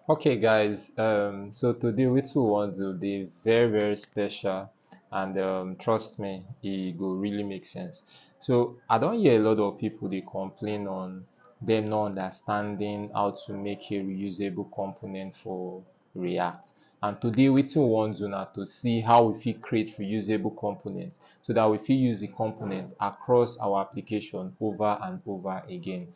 Okay, guys. So today we two want to be very special, and trust me, it will really make sense. So I don't hear a lot of people they complain on them not understanding how to make a reusable component for React. And today we two want to see how we fit create reusable components so that we fit use the components across our application over and over again.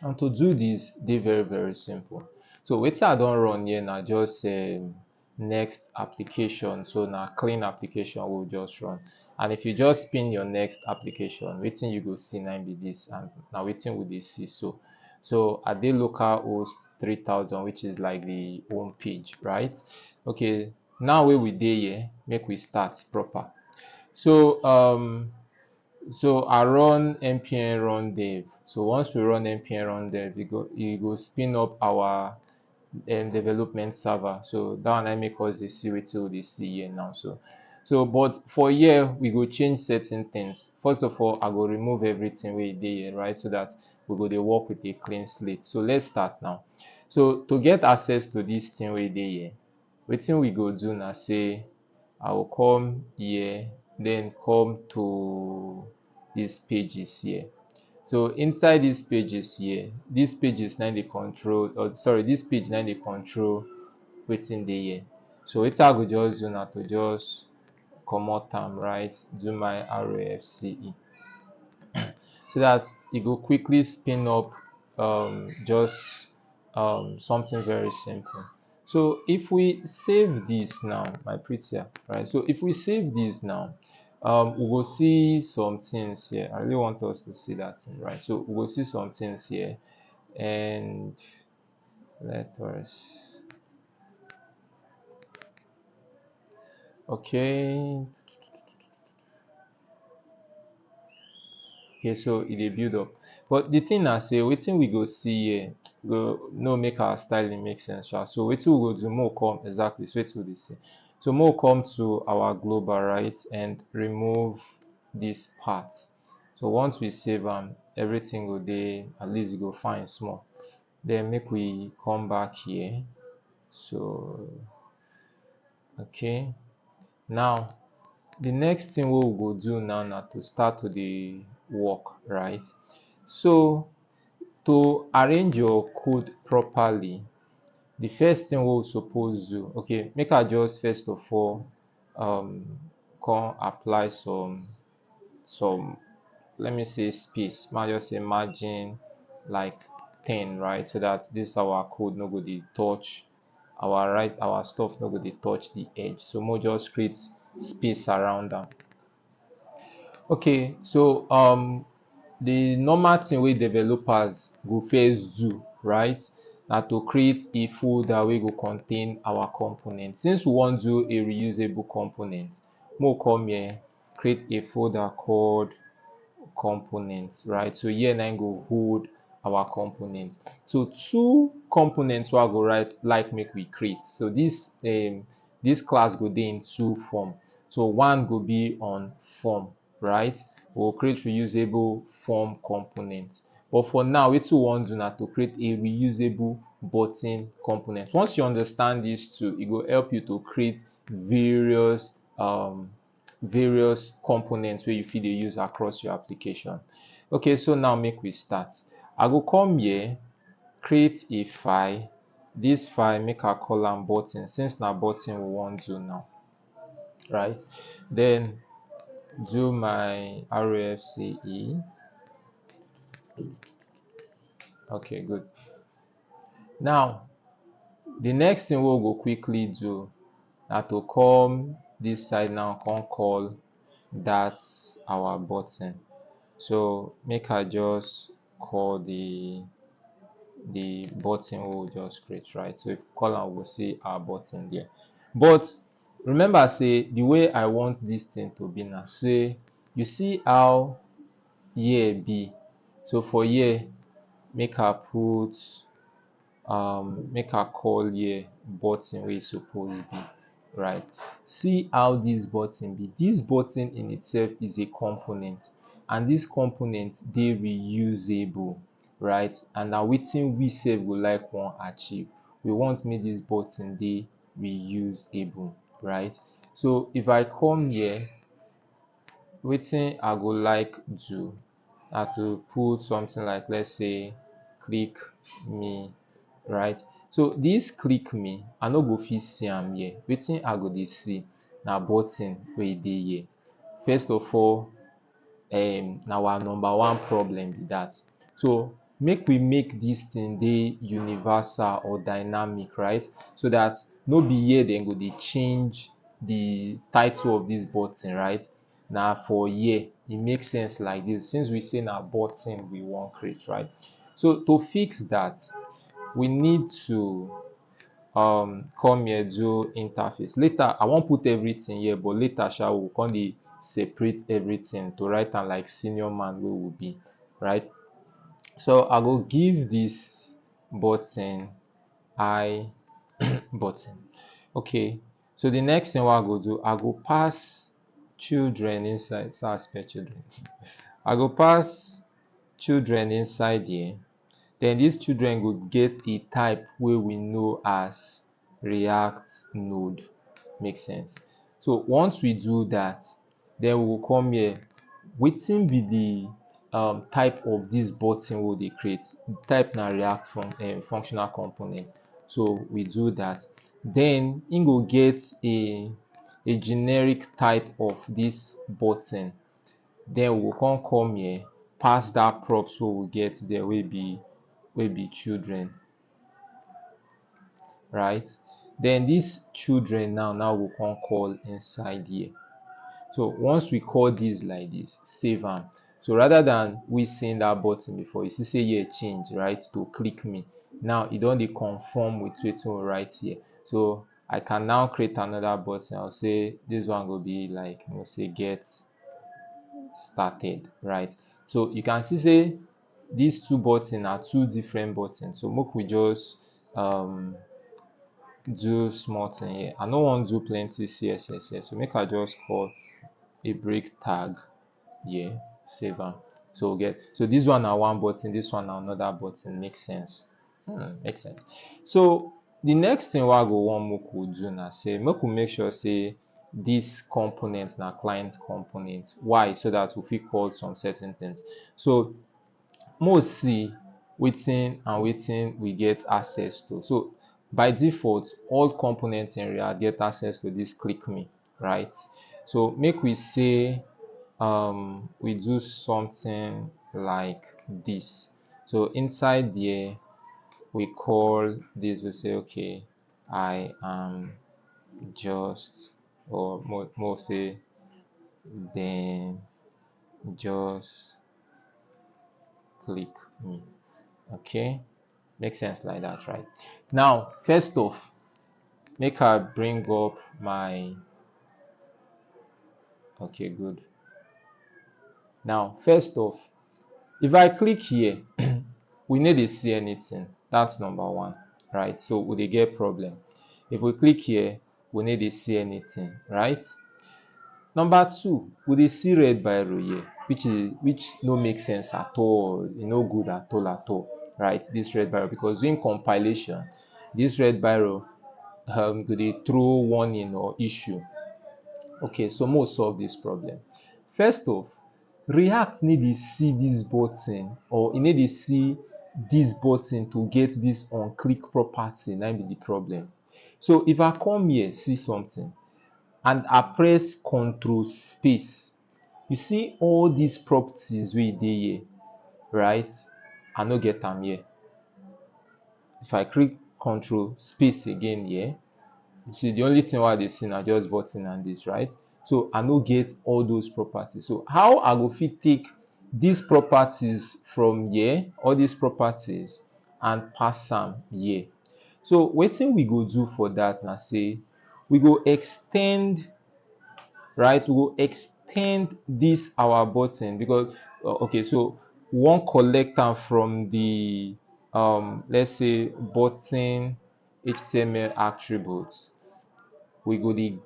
And to do this, they very simple. So wetin I don run here na just next application. So na clean application we'll just run. And if you just pin your next application, wetin you go see na be this, and na wetin we dey see so. So I dey localhost 3000, which is like the home page, right? Okay, now wey we dey here, make we start proper. So I run npm run dev. So once we run npm run dev, e go spin up our development server. So that one I make us dey see wetin we dey see here now. But for here we go change certain things. First of all, I go remove everything wey dey here, right? So that we go dey work with a clean slate. So let's start now. So to get access to this thing wey dey here, wetin we go do na say I will come here, then come to these pages here. So inside these pages here, these pages now dey control, or sorry, this page now dey control wetin dey here. So wetin I go just do na to just comot am, right? Do my RFCE so that e go quickly spin up just something very simple. So if we save this now, my prettier, right? So if we save this now, we will see some things here. I really want us to see that thing, right? So we will see some things here, and let us. Okay. Okay, so it dey build up. But the thing na say wetin we go see here go no make our styling make sense. Sha. So wetin we go do more come exactly so wetin we dey see. So more come to our global, right, and remove this part. So once we save am, everything go dey, at least e go fine small. Then make we come back here. So okay. Now the next thing wey we go do now na to start to dey work, right? So to arrange your code properly, the first thing wey we suppose do, okay, make I just first of all come apply some, let me say, space. May I just say margin like 10, right? So that this our code no go dey touch our stuff no go dey touch the edge. So more just create space around am. Okay, so the normal thing wey developers go first do, right, na to create a folder wey go contain our component. Since we wan do a reusable component, make we come here, create a folder called components, right? So here na go hold our components. So two components wey I go like make we create. So this class go dey in two form. So one go be on form, right? We'll create reusable form component. But for now, wetin we wan do na to create a reusable button component. Once you understand these two, it will help you to create various components wey you fit dey use across your application. Okay, so now make we start. I go come here, create a file. This file, make I call am button, since na button we wan do now, right? Then do my RFCE. Okay, good. Now the next thing we go quickly do na to come this side now, come call that our button. So make I just call the button we will just create, right? So if we call am, we will see our button there. But remember, say the way I want this thing to be now, say you see how here be. So for here, make I put make I call here button wey e suppose be, right? See how this button be. This button in itself is a component, and this component dey reusable, right? And na wetin we sef go like wan achieve. we want make this button dey reusable, right? So if I come here, wetin I go like do na to put something like, let's say, click me, right? So this click me, I no go fit see am here. Wetin I go dey see na button wey dey here. First of all, na our number one problem be that. So make we make this thing dey universal or dynamic, right? So that no be here dem go dey change the title of this button, right? Na for here e make sense like this, since we say na button we wan create, right? So to fix that, we need to come here do interface. Later I wan put everything here, but later we go come dey separate everything to write am like senior man wey we be, right? So I go give this button I button. Okay, so the next thing wey I go do, I go pass children inside. So I spell children. I go pass children inside here. Then these children go get a type wey we know as React node. Make sense? So once we do that, then we will come here. Wetin be the type of this button wey we dey create? Type na React functional component. So we do that. Then e go get a generic type of this button. Then we go come here, pass that props wey we get there wey be children, right? Then these children now we come call inside here. So once we call this like this, save am. So rather than we seeing that button before, you see say here change, right, to click me. Now e don dey conform with wetin we write here. So I can now create another button. I'll say this one go be like, say get started, right? So you can see say these two buttons are two different buttons. So make we just do small thing here. I no wan do plenty CSS here, so make I just call a break tag here, save am. So this one na one button, this one na another button. Make sense? Make sense. So the next thing wey I go want make we do na say make we make sure say this component na client component. Why? So that we fit call some certain things. So most see wetin and wetin we get access to. So by default, all components in React get access to this click me, right? So make we say we do something like this. So inside there we call this, we say okay, I am just, or more say then just click me. Okay, makes sense like that, right? Now first off, make I bring up my, okay, good. Now first off, if I click here, we no dey see anything. That's number one, right? So we dey get problem. If we click here, we no dey see anything, right? Number two, we dey see red barrow here, which no make sense at all. E no good at all, right? This red barrow, because during compilation, this red barrow go dey throw warning or issue. Okay, so make we solve this problem. First off, React need dey see this button, or e need dey see this button to get this on click property. Na be the problem. So if I come here, see something, and I press Ctrl space, you see all these properties wey dey here, right? I no get am here. If I click Ctrl space again here, you see the only thing wey I dey see na just button and this, right? So I no get all those properties. So how I go fit take these properties from here, all these properties, and pass am here? So wetin we go do for that na say we go extend, right? We go extend this our button, because okay, so we wan collect am from the let's say button HTML attributes. We go dey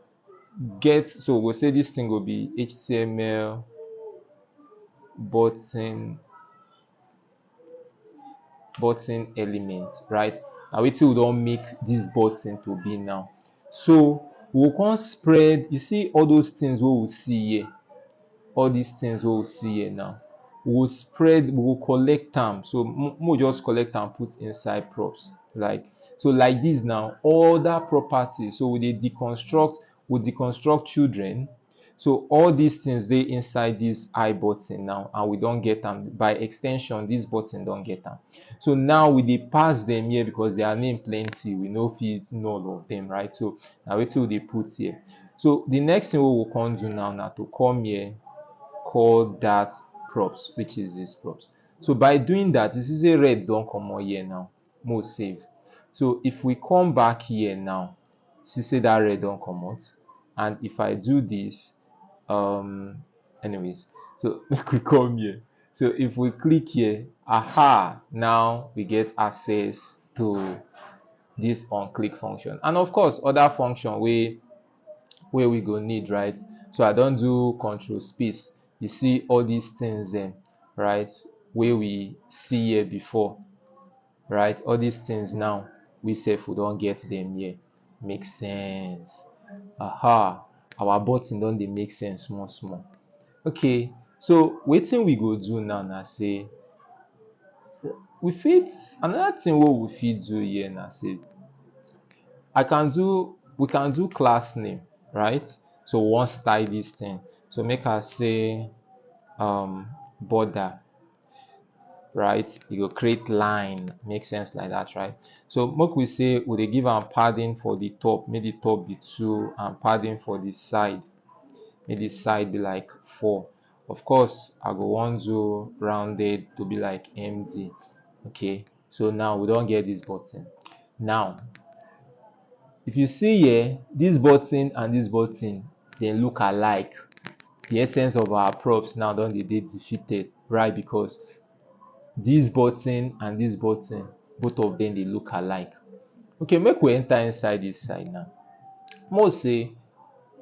get, so we'll say this thing will be HTML button element, right? na wetin we don make this button to be now. So we go come spread, you see all those things wey we see here, all these things wey we see here now, we go spread, we go collect am. So make we just collect am put inside props. Like, so like this now, other properties. So we dey deconstruct, we deconstruct children. So all these things dey inside this I button now, and we don get am. By extension, this button don get am. So now we dey pass them here because their name plenty, we no fit know all of them, right? So na wetin we dey put here. So the next thing wey we go come do now na to come here, call that props, which is this props. So by doing that, you see say red don comot here now. Mo save. So if we come back here now, see say that red don comot. And if I do this, anyways, so make we come here. So if we click here, aha, now we get access to this onClick function. And of course, other function where we go need, right? So I don't do control space. You see all these things then, right? Where we see here before, right? All these things now, we say if we don't get them here. Makes sense. Aha, our button don't they make sense small. Okay, so wetin we go do now na say we fit, another thing what we fit do here na say we can do class name, right? So we wan style this thing. So make I say border, right? You go create line, make sense like that, right? So make we say we dey give am padding for the top, make the top be 2, and padding for the side, make the side be like 4. Of course, I go want to rounded to be like MD. Okay, so now we don't get this button. Now if you see here, this button and this button, they look alike. The essence of our props now don dey defeated, right? Because this button and this button, both of them they look alike. Okay, make we enter inside this side now. Most say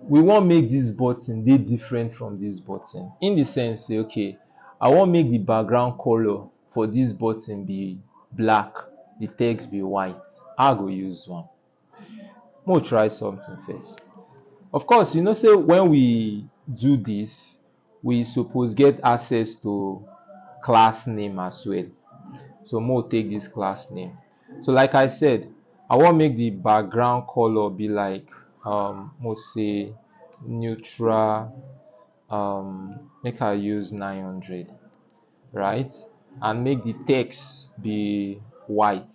we wan make this button dey different from this button, in the sense say, okay, I wan make the background color for this button be black, the text be white. I go use one. We'll try something first. Of course, you know, say when we do this, we suppose get access to class name as well. So we'll take this class name. So like I said, I want make the background color be like we'll say neutral, make I use 900, right? And make the text be white.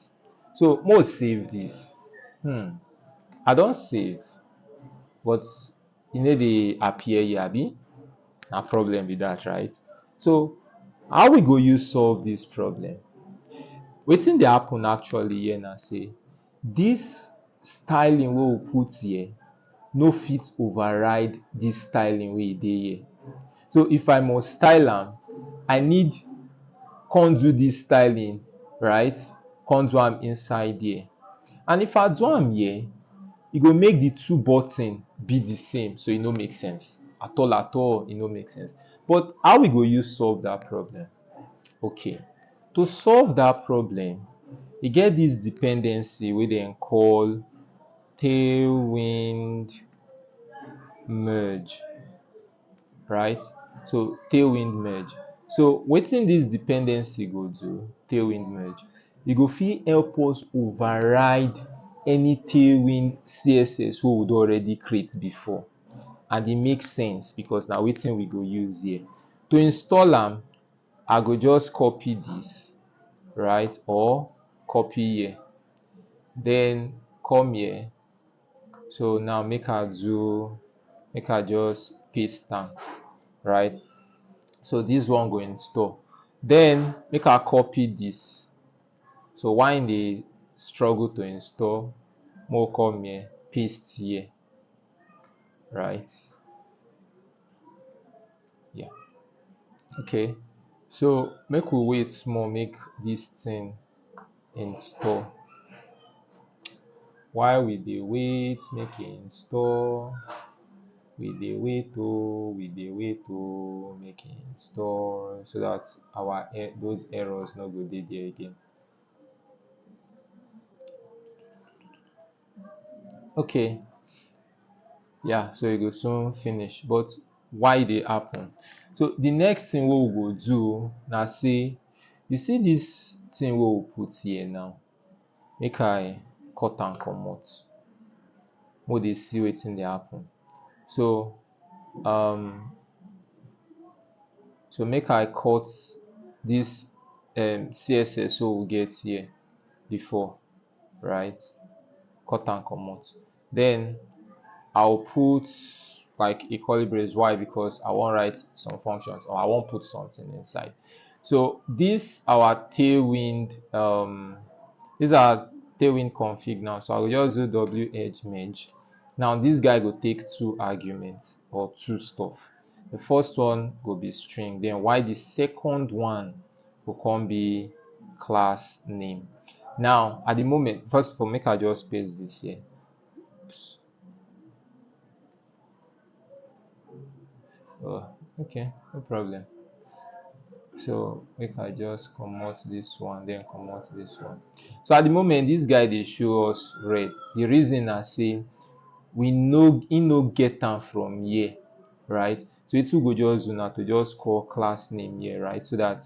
So we'll save this. I don't save, but e no dey appear here, abi? Na problem with that, right? So how we go use solve this problem? Wetin dey happen actually here na say this styling wey we put here no fit override this styling wey dey here. So if I must style am, I need come do this styling, right? Come do am inside here. And if I do am here, e go make the two button be the same, so e no make sense at all. E no make sense. But how we go use solve that problem? Okay, to solve that problem, e get this dependency wey dem call tailwind merge, right? So tailwind merge. So wetin this dependency go do, tailwind merge, e go fit help us override any tailwind css wey we don already create before. And e make sense because na wetin we go use here. To install am, I go just copy this, right? Or copy here, then come here. So now make I just paste am, right? So this one go install. Then make I copy this. So why in dey struggle to install, more come here, paste here, right? Yeah. Okay, so make we wait small, make this thing install. While we dey wait make e install, we dey wait make e install, so that our those errors no go dey there again. Okay, yeah, so e go soon finish, but why e dey happen? So the next thing wey we go do na say, you see this thing wey we put here now, make I cut am comot, make we dey see wetin dey happen. So um make I cut this css wey we get here before, right? Cut am comot. Then I'll put like a curly brace. Why? Because I want to write some functions, or I want to put something inside. So this our tailwind, these are tailwind config now. So I will just do w edge merge. Now this guy will take two arguments or two stuff. The first one will be string. Then why the second one will come be class name. Now at the moment, first of all, make I just paste this here. Oops. Oh, okay, no problem. So make I just comot this one, then comot this one. So at the moment, this guy dey show us red. The reason na say we know he no get am from here, right? So it will go just do now to just call class name here, right? So that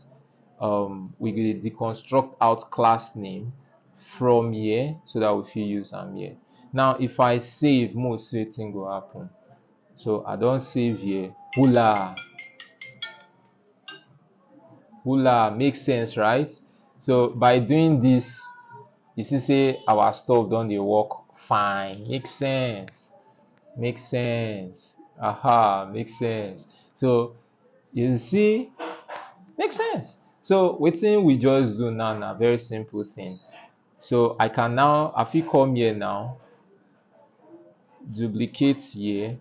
we go deconstruct out class name from here, so that we fit use am here. Now if I save, most see wetin go happen. So I don save here. Hula makes sense, right? So by doing this, you see say our stuff don dey work fine. Makes sense. Makes sense. Aha, makes sense. So you see, makes sense. So wetin we just do now na very simple thing. So I can now, I fit come here now, duplicate here.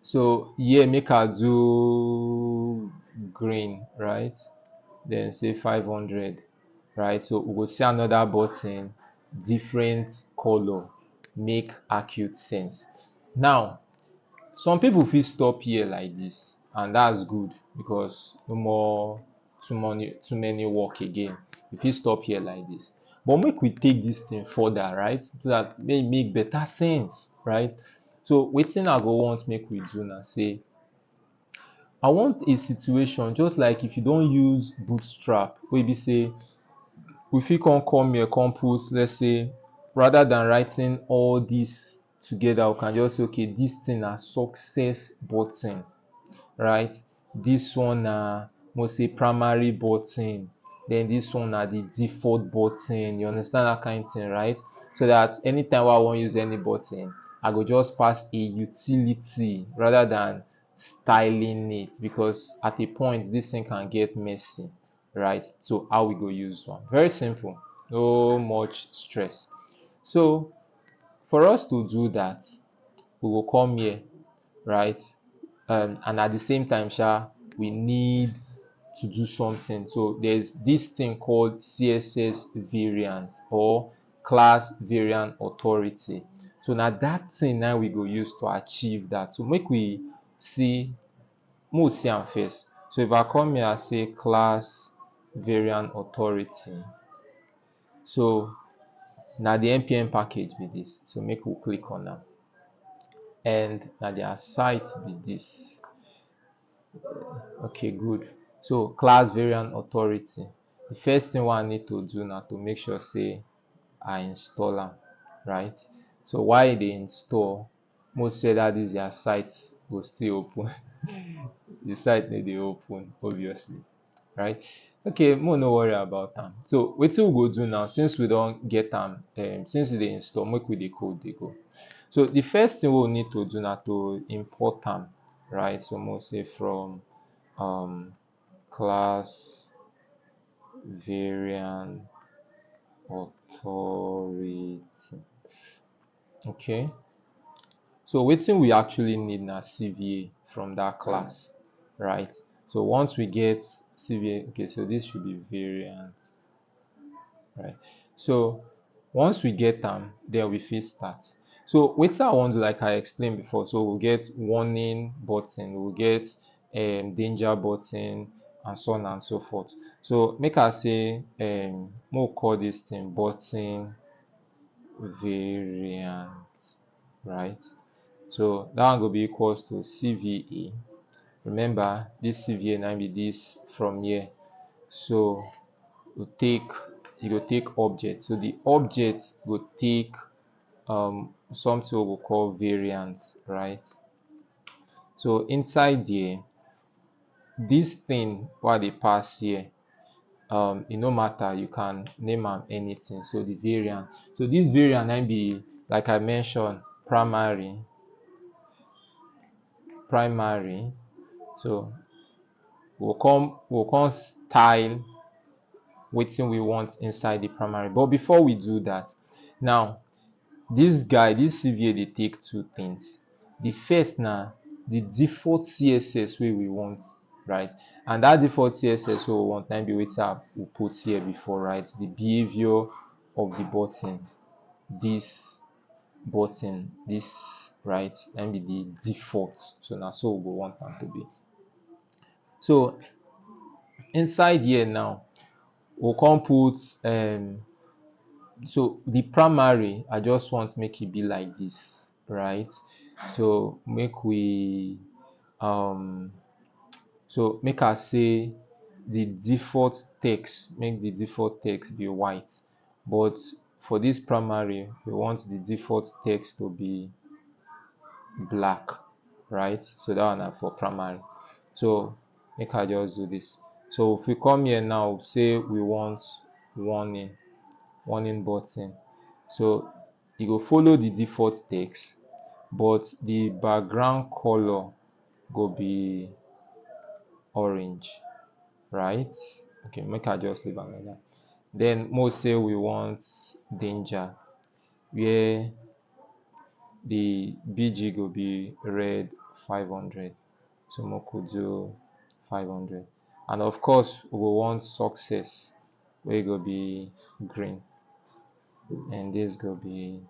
So here make I do green, right? Then say 500, right? So we will see another button, different color, make acute sense. Now some people fit stop here like this, and that's good, because no more too many work again. You fit stop here like this, but make we take this thing further, right? So that may make better sense, right? So wetin I go want make we do na say, I want a situation just like if you don use bootstrap, wey be say we fit come here, come put, let's say, rather than writing all this together, we can just say, okay, this thing na success button, right? This one na, most say, primary button. Then this one na the default button. You understand that kind of thing, right? So that anytime I want use any button, I go just pass a utility rather than styling it, because at a point this thing can get messy, right? So how we go use one? Very simple, no much stress. So for us to do that, we will come here, right? And at the same time, we need to do something. So there's this thing called CSS variant, or class variant authority. So now that thing now we go use to achieve that. So make we see, most see am first. So if I come here and say class variant authority, so now the npm package be this. So make we click on am, and now their site be this. Okay, good. So class variant authority, the first thing what I need to do now to make sure say I install am, right? So while they install, most say that this their site will still open. The site need dey open, obviously, right? Okay, more no worry about am. So wetin we go do now, since we don get am, since e dey install, make we dey code dey go. So the first thing we need to do now to import am, right? So most say from class variant authority. Okay, so wetin we actually need na CVA from that class, right? So once we get CVA, okay, so this should be variant, right? So once we get them, then we fit start. So wetin I want to, like I explained before, so we'll get warning button, we'll get danger button, and so on and so forth. So make I say we'll call this thing button variant, right? So that one will be equals to CVA. Remember, this CVA now be this from here. So we take you go take object. So the object will take something we will call variance, right? So inside there, this thing what they pass here, it no matter, you can name am anything. So the variant, so this variant can be, like I mentioned, primary. So we'll come style wetin we want inside the primary. But before we do that, now this guy, this CVA, dey take two things. The first na the default CSS wey we want, right? And that default CSS wey we want na be wetin we put here before, right? The behavior of the button, this button, this, right? Na be the default. So na so we go want am to be. So inside here now, we'll come put so the primary, I just want make it be like this, right? So make we so make I say the default text, make the default text be white, but for this primary we want the default text to be black, right? So that one na for primary. So make I just do this. So if we come here now, say we want warning button. So you go follow the default text, but the background color go be orange, right? Okay, make I just leave am like that. Then most say we want danger, where the BG go be red 500. So we could do 500. And of course we go want success, where go be green, and this go be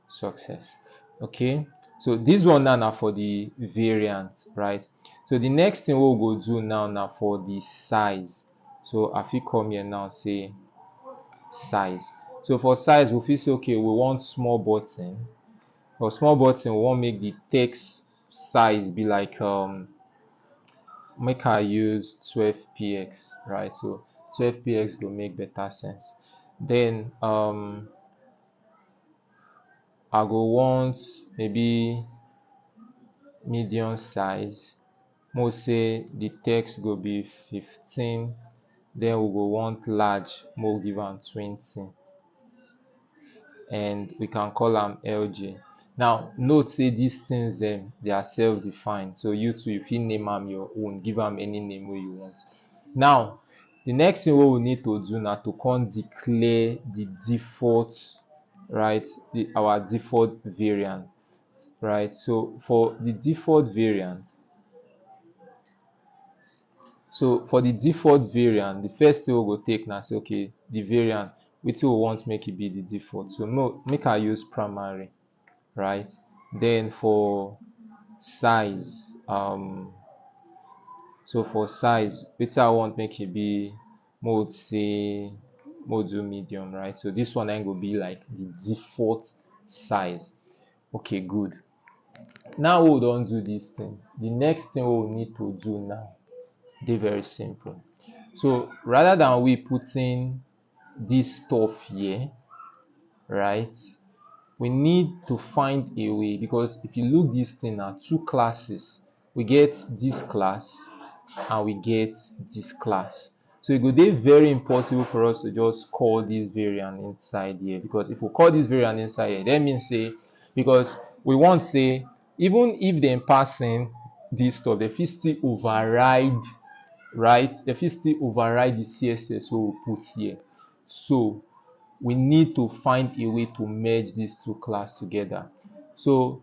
success. Okay, so this one now na for the variant, right? So the next thing we go do now na for the size. So I fit come here now say size. So for size, we fit say okay, we want small button. For small button, we want make the text size be like make I use 12px, right? So 12px go make better sense. Then I go want maybe medium size. Most say the text go be 15. Then we go want large, more give am 20. And we can call am LG. Now note say these things they are self-defined. So you too, you fit name am your own, give am any name wey you want. Now the next thing wey we need to do na to come declare the default, right? Our default variant, right? So for the default variant, the first thing we go take na say okay, the variant, wetin we want make it be the default. So no, make I use primary, right? Then for size, so for size, wetin I want make it be, mode say mode do medium, right? So this one then go be like the default size. Okay, good. Now we don do this thing. The next thing we need to do now, dey very simple. So rather than we putting this stuff here, right, we need to find a way, because if you look this thing now, two classes, we get this class and we get this class. So it go dey very impossible for us to just call this variant inside here, because if we call this variant inside here, that means say, because we want say even if dem pass in this stuff, they fit still override, right? They fit still override the CSS wey we put here. So we need to find a way to merge these two classes together. So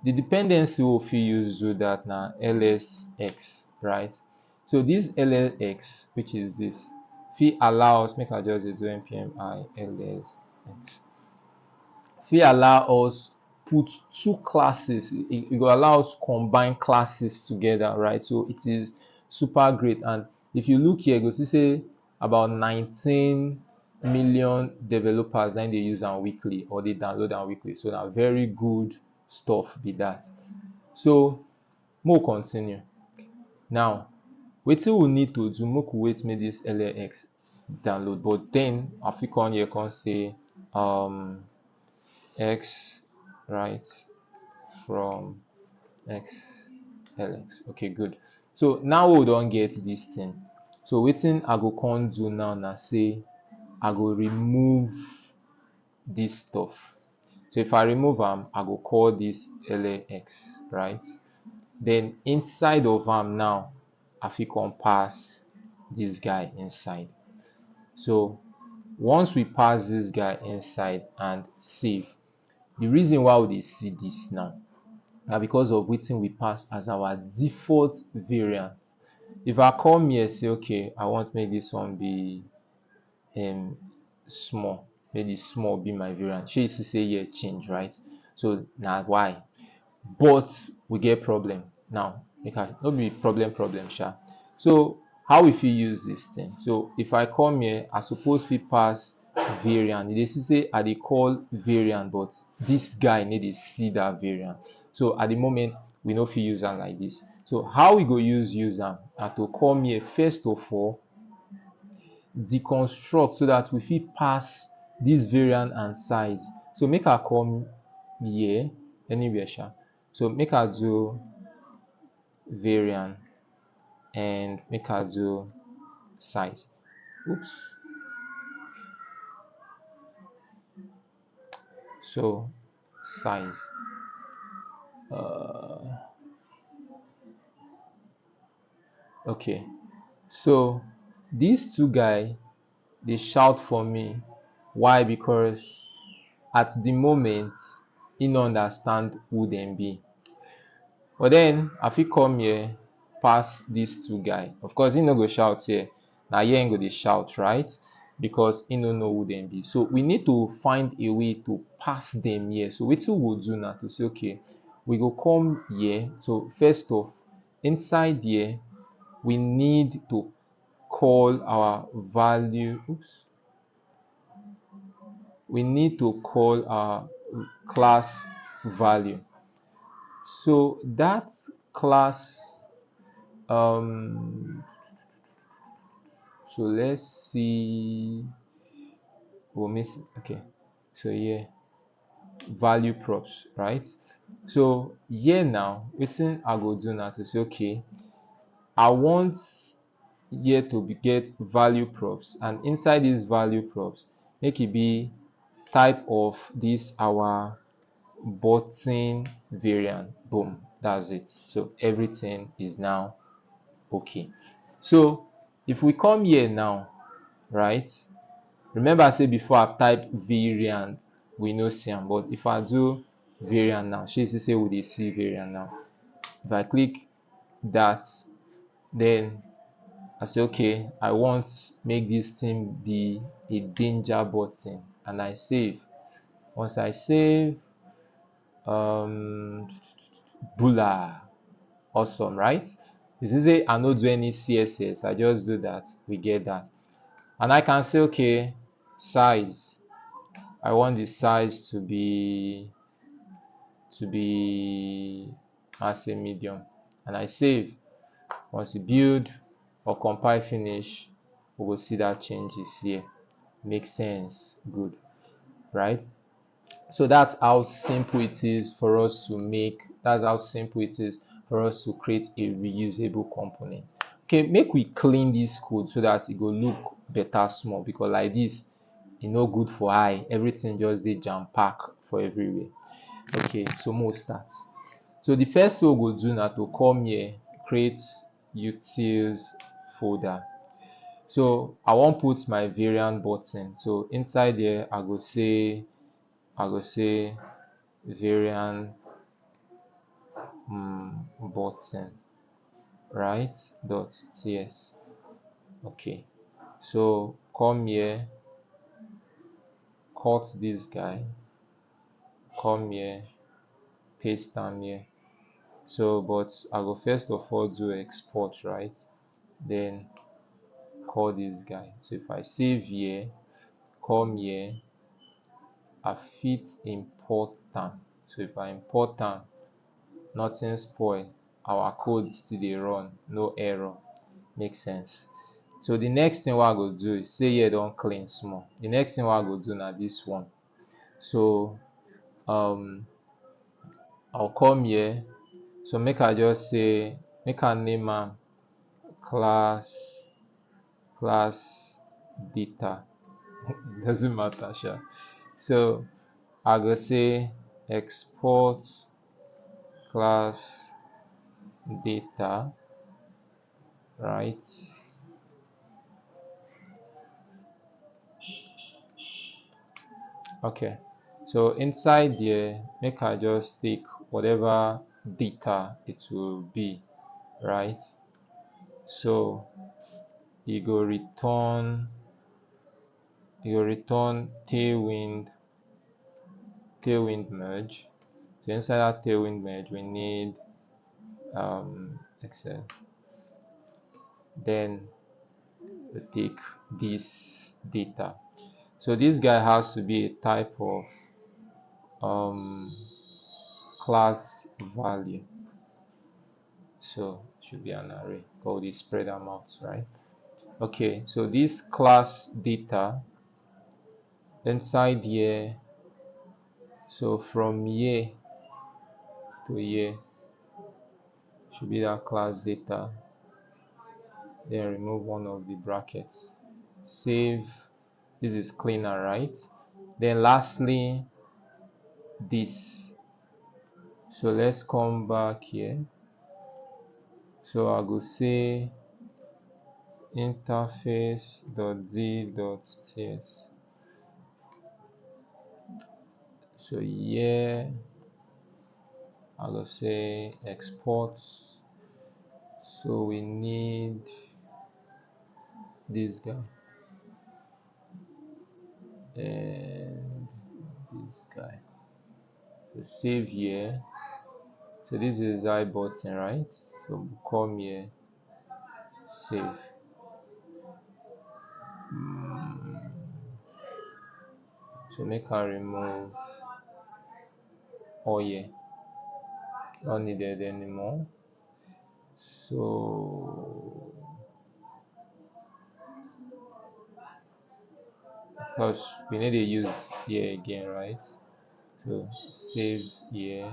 the dependency we fit use do that na lsx, right? So this lsx, which is this, fit allow us, make I just do npm I lsx, fit allow us put two classes. It will allow us combine classes together, right? So it is super great. And if you look here, you go see say about 19 million developers and they use am weekly or they download am weekly, so na very good stuff be that. So make we continue. Now wetin we need to do, make we wait make this LAX download, but then I fit come here come say x right from xlx. Okay, good. So now we don get this thing. So wetin I go come do now na say I go remove this stuff. So if I remove am, I go call this LAX, right? Then inside of am now, I fit come pass this guy inside. So once we pass this guy inside and save, the reason why we dey see this now na because of wetin we pass as our default variant. If I come here say okay, I want make this one be small, make the small be my variant, shey you see say here change, right? So na why. But we get problem now. Make I no be problem sha. So how we fit use this thing? So if I come here, I suppose fit pass variant. You dey see say I dey call variant, but this guy no dey see that variant. So at the moment, we no fit use am like this. So how we go use am na to come here first of all, deconstruct so that we fit pass this variant and size. So make I come here anywhere sha. So make I do variant and make I do size. Oops. So size. Okay. So these two guys they shout for me. Why? Because at the moment he no understand who them be. But then I fit come here pass these two guys. Of course, he no go shout here. Now here he go dey shout, right? Because he no know who them be. So we need to find a way to pass them here. So wetin we do now to say okay, we go come here. So first off, inside here, we need to call our value. Oops. We need to call our class value. So that class so let's see, we'll miss. Okay, so here value props, right? So here now wetin I go do now to say okay, I want here to get value props, and inside these value props make it be type of this our button variant. Boom, that's it. So everything is now okay. So if we come here now, right, remember I said before I type variant we no see am, but if I do variant now, shey you say we dey see variant now. If I click that, then I say okay, I want make this thing be a danger button, and I save. Once I save, bula, awesome, right? You see say I no do any CSS, I just do that, we get that. And I can say okay, size, I want the size to be I say medium, and I save. Once you build or compile finish, we will see that changes here. Makes sense, good, right? So that's how simple it is for us to make, that's how simple it is for us to create a reusable component. Okay, make we clean this code so that it go look better small, because like this e no good for eye, everything just dey jam pack for everywhere. Okay, so make we start. So the first thing we go do na to come here, create utils folder. So I wan put my variant button. So inside there I go say variant button, right, dot ts. Okay, so come here, cut this guy, come here, paste am here. So but I go first of all do export, right, then call this guy. So if I save here, come here, I fit import am. So if I import am, nothing spoil, our code still dey run, no error. Make sense? So the next thing wey I go do is, say here don clean small, the next thing wey I go do na this one. So I'll come here. So make I just say, make I name am class data. Doesn't matter sha. So I go say export class data, right? Okay, so inside there, make I just take whatever data it will be, right? So you go return tailwind merge. So inside that tailwind merge, we need Excel. Then we take this data. So this guy has to be a type of class value. So it should be an array called the spread amount, right? Okay, so this class data inside here, so from here to here should be that class data. Then remove one of the brackets. Save. This is cleaner, right? Then lastly, this. So let's come back here. So I go say interface.z.ts. So here I go say export. So we need this guy and this guy. So save here. So this is I button, right? So come here, save. So make I remove all here, not needed anymore. So because we need to use here again, right? So save here.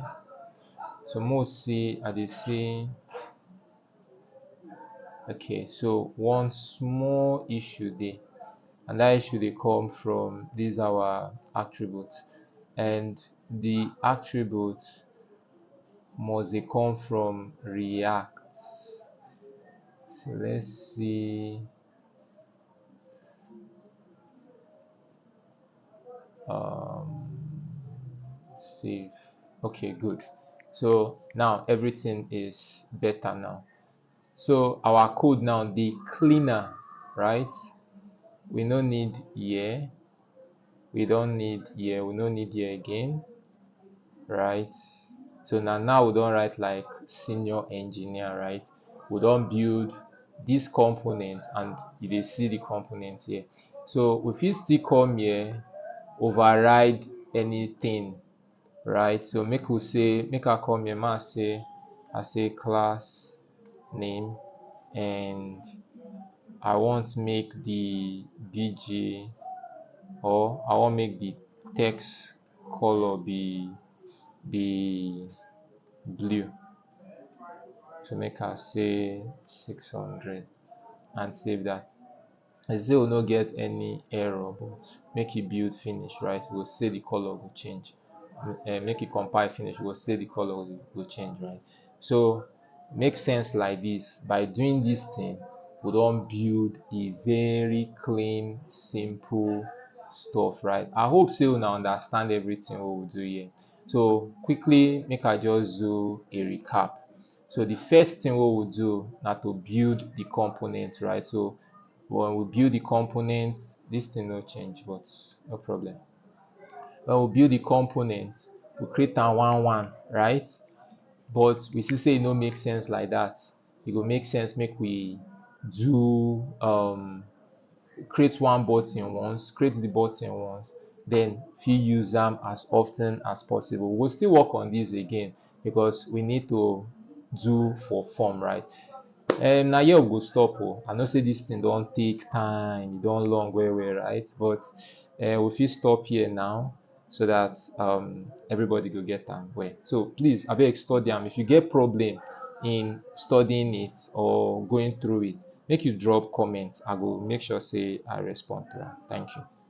So most see I dey see. Okay, so one small issue there, and that issue they come from this our attribute, and the attribute must they come from React. So let's see. Save. Okay, good. So now everything is better now. So our code now the cleaner, right? We no need here. We don't need here. We no need here again, right? So now we don't write like senior engineer, right? We don't build this component, and you dey see the component here. So we fit still come here, override anything, right? So make we say, make I come here, I say class name, and I want make the bg, or I want make the text color be blue. So make I say 600 and save that. I say will not get any error, but make it build finish, right? We'll say the color will change. Make it compile finish, we'll say the color will change, right? So make sense like this. By doing this thing, we don't build a very clean, simple stuff, right? I hope so now understand everything what we do here. So quickly, make I just do a recap. So the first thing what we do now to build the component, right? So when we build the components, this thing no change, but no problem. When we build the components, we create a one, right? But we still say it no make sense like that. It will make sense make we do create one button once, create the button once, then fit use am as often as possible. We'll still work on this again because we need to do for form, right? Na here we go stop oh. I know say this thing don take time, e don long well well, right? But we fit stop here now so that everybody go get am well. So please abeg study am. If you get problem in studying it or going through it, make you drop comment. I go make sure say I respond to am. Thank you.